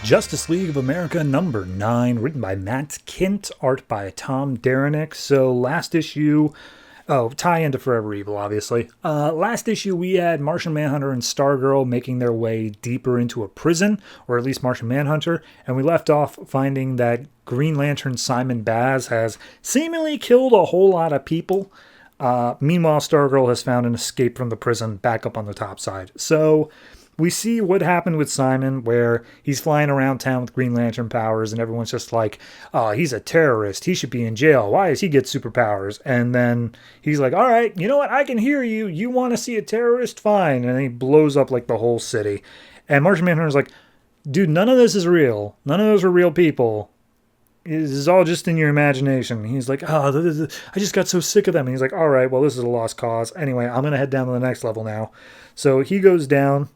Justice League of America number 9, written by Matt Kindt, art by Tom Derenick. So last issue, tie into Forever Evil, obviously. Last issue we had Martian Manhunter and Stargirl making their way deeper into a prison, or at least Martian Manhunter, and we left off finding that Green Lantern Simon Baz has seemingly killed a whole lot of people. Meanwhile, Stargirl has found an escape from the prison back up on the top side. So we see what happened with Simon, where he's flying around town with Green Lantern powers, and everyone's just like, oh, he's a terrorist. He should be in jail. Why does he get superpowers? And then he's like, all right, you know what? I can hear you. You want to see a terrorist? Fine. And he blows up like the whole city. And Martian Manhunter's like, dude, none of this is real. None of those are real people. This is all just in your imagination. He's like, oh, I just got so sick of them. And he's like, all right, well, this is a lost cause. Anyway, I'm going to head down to the next level now. So he goes down.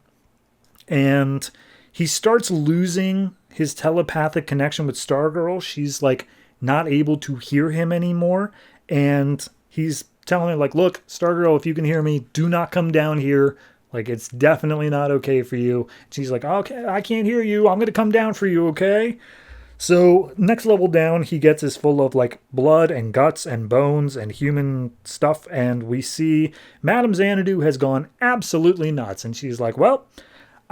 And he starts losing his telepathic connection with Stargirl. She's like not able to hear him anymore. And he's telling her like, look, Stargirl, if you can hear me, do not come down here. Like, it's definitely not okay for you. She's like, okay, I can't hear you. I'm going to come down for you, okay? So next level down, he gets is full of like blood and guts and bones and human stuff. And we see Madame Xanadu has gone absolutely nuts. And she's like, well,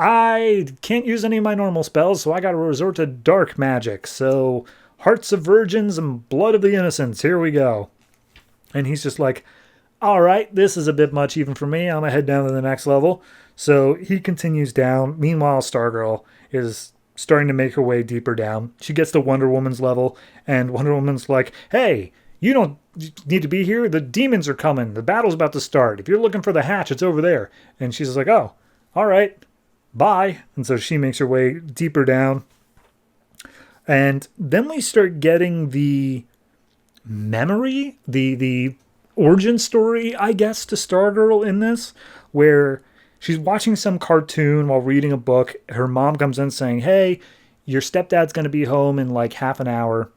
I can't use any of my normal spells, so I gotta resort to dark magic. So, Hearts of Virgins and Blood of the Innocents, here we go. And he's just like, alright, this is a bit much even for me. I'm gonna head down to the next level. So, he continues down. Meanwhile, Stargirl is starting to make her way deeper down. She gets to Wonder Woman's level, and Wonder Woman's like, hey, you don't need to be here. The demons are coming. The battle's about to start. If you're looking for the hatch, it's over there. And she's like, oh, alright. Bye. And so she makes her way deeper down. And then we start getting the memory, the origin story, I guess, to Stargirl in this, where she's watching some cartoon while reading a book. Her mom comes in saying, hey, your stepdad's going to be home in like half an hour.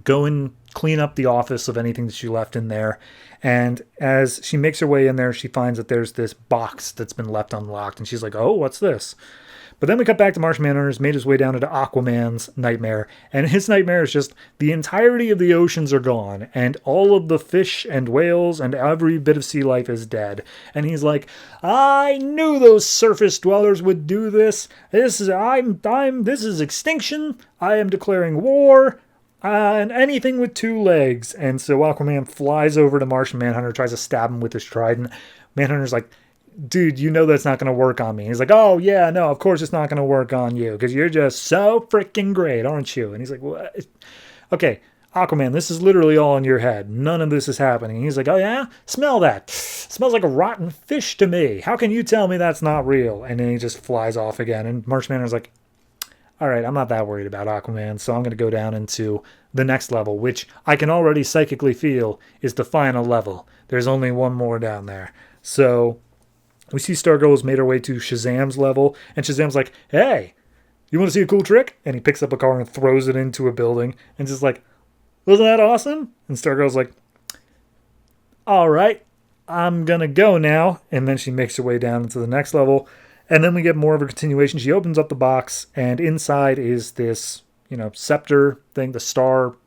Go and clean up the office of anything that she left in there. And as she makes her way in there, she finds that there's this box that's been left unlocked. And she's like, oh, what's this? But then we cut back to Martian Manhunter, who's made his way down into Aquaman's nightmare. And his nightmare is just the entirety of the oceans are gone. And all of the fish and whales and every bit of sea life is dead. And he's like, I knew those surface dwellers would do this. This is extinction. I am declaring war. And anything with two legs. And so Aquaman flies over to Martian Manhunter, tries to stab him with his trident. Manhunter's like, dude, you know that's not going to work on me. He's like, oh, yeah, no, of course it's not going to work on you, because you're just so freaking great, aren't you? And he's like, what? Okay, Aquaman, this is literally all in your head. None of this is happening. And he's like, oh, yeah? Smell that. Smells like a rotten fish to me. How can you tell me that's not real? And then he just flies off again. And Martian Manhunter's like, all right, I'm not that worried about Aquaman, so I'm going to go down into the next level, which I can already psychically feel is the final level. There's only one more down there. So we see Stargirl has made her way to Shazam's level, and Shazam's like, hey, you want to see a cool trick? And he picks up a car and throws it into a building, and just like, wasn't that awesome? And Stargirl's like, all right, I'm going to go now. And then she makes her way down into the next level. And then we get more of a continuation. She opens up the box, and inside is this, scepter thing, the star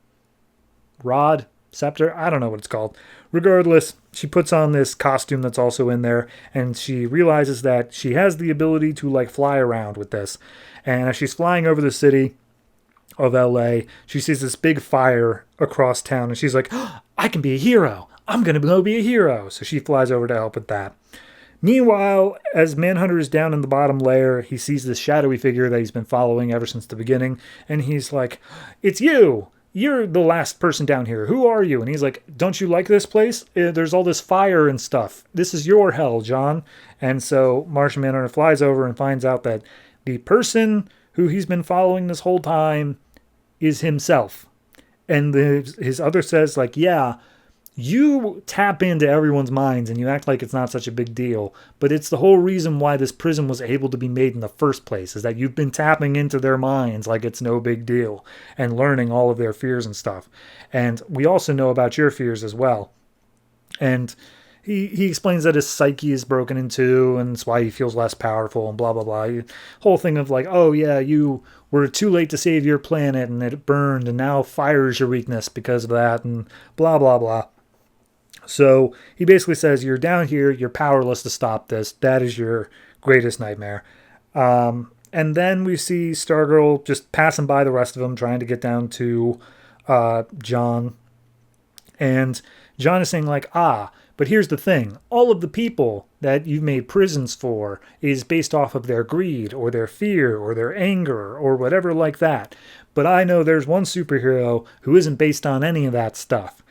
rod scepter. I don't know what it's called. Regardless, she puts on this costume that's also in there, and she realizes that she has the ability to, fly around with this. And as she's flying over the city of LA, she sees this big fire across town, and she's like, oh, I can be a hero. I'm going to go be a hero. So she flies over to help with that. Meanwhile, as Manhunter is down in the bottom layer, he sees this shadowy figure that he's been following ever since the beginning, and he's like, it's you! You're the last person down here. Who are you? And he's like, don't you like this place? There's all this fire and stuff. This is your hell, John. And so Martian Manhunter flies over and finds out that the person who he's been following this whole time is himself. And his other says, yeah, you tap into everyone's minds and you act like it's not such a big deal, but it's the whole reason why this prison was able to be made in the first place, is that you've been tapping into their minds like it's no big deal and learning all of their fears and stuff. And we also know about your fears as well. And he explains that his psyche is broken in two, and that's why he feels less powerful, and blah blah blah. Whole thing of like, oh yeah, you were too late to save your planet, and it burned, and now fire is your weakness because of that, and blah blah blah. So he basically says, you're down here, you're powerless to stop this. That is your greatest nightmare. And then we see Stargirl just passing by the rest of them, trying to get down to John. And John is saying like, but here's the thing. All of the people that you've made prisons for is based off of their greed or their fear or their anger or whatever like that. But I know there's one superhero who isn't based on any of that stuff.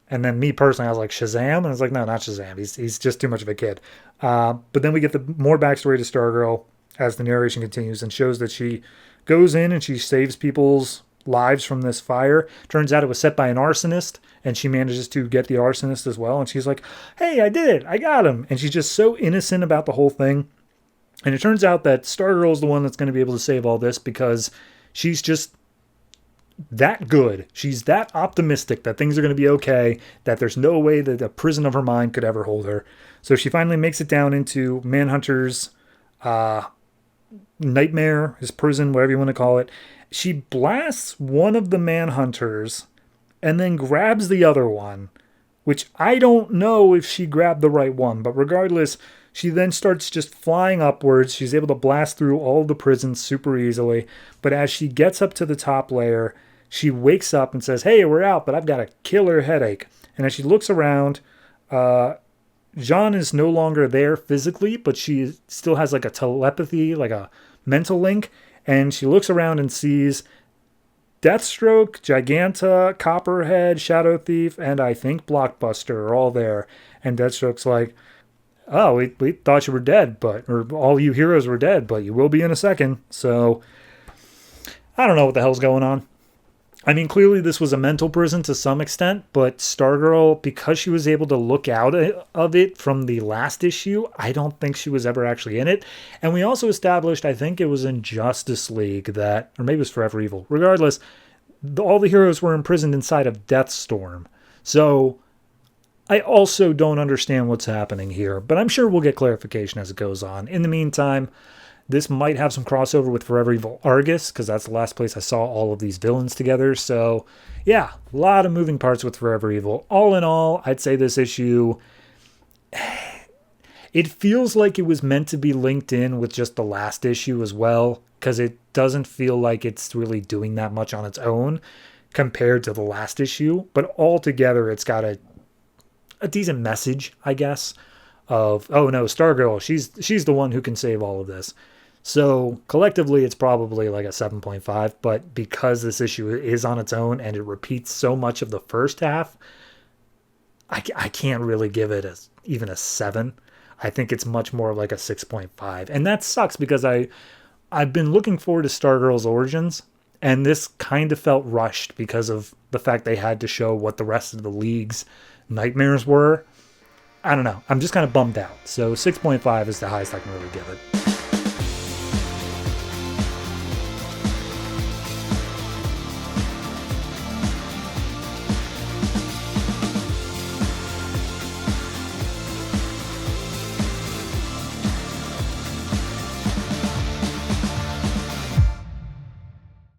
And then me personally, I was like, Shazam? And I was like, no, not Shazam. He's just too much of a kid. But then we get the more backstory to Stargirl as the narration continues and shows that she goes in and she saves people's lives from this fire. Turns out it was set by an arsonist, and she manages to get the arsonist as well. And she's like, hey, I did it. I got him. And she's just so innocent about the whole thing. And it turns out that Stargirl is the one that's going to be able to save all this because she's just that good. She's that optimistic that things are going to be okay, that there's no way that a prison of her mind could ever hold her. So she finally makes it down into Manhunter's nightmare, his prison, whatever you want to call it. She blasts one of the Manhunters and then grabs the other one, which I don't know if she grabbed the right one, but regardless, she then starts just flying upwards. She's able to blast through all of the prisons super easily, but as she gets up to the top layer, she wakes up and says, hey, we're out, but I've got a killer headache. And as she looks around, John is no longer there physically, but she still has like a telepathy, like a mental link, and she looks around and sees Deathstroke, Giganta, Copperhead, Shadow Thief, and I think Blockbuster are all there. And Deathstroke's like, oh, we thought you were dead, or all you heroes were dead, but you will be in a second. So I don't know what the hell's going on. I mean, clearly this was a mental prison to some extent, but Stargirl, because she was able to look out of it from the last issue, I don't think she was ever actually in it. And we also established, I think it was in Justice League that, or maybe it was Forever Evil. Regardless, all the heroes were imprisoned inside of Deathstorm. So I also don't understand what's happening here, but I'm sure we'll get clarification as it goes on. In the meantime, this might have some crossover with Forever Evil Argus, because that's the last place I saw all of these villains together. So, yeah, a lot of moving parts with Forever Evil. All in all, I'd say this issue, it feels like it was meant to be linked in with just the last issue as well, because it doesn't feel like it's really doing that much on its own compared to the last issue. But altogether, it's got a decent message, I guess, of, oh no, Stargirl, she's the one who can save all of this. So collectively, it's probably like a 7.5, but because this issue is on its own and it repeats so much of the first half, I can't really give it even a 7. I think it's much more like a 6.5. And that sucks because I've been looking forward to Stargirl's origins, and this kind of felt rushed because of the fact they had to show what the rest of the League's nightmares were. I don't know. I'm just kind of bummed out. So 6.5 is the highest I can really give it.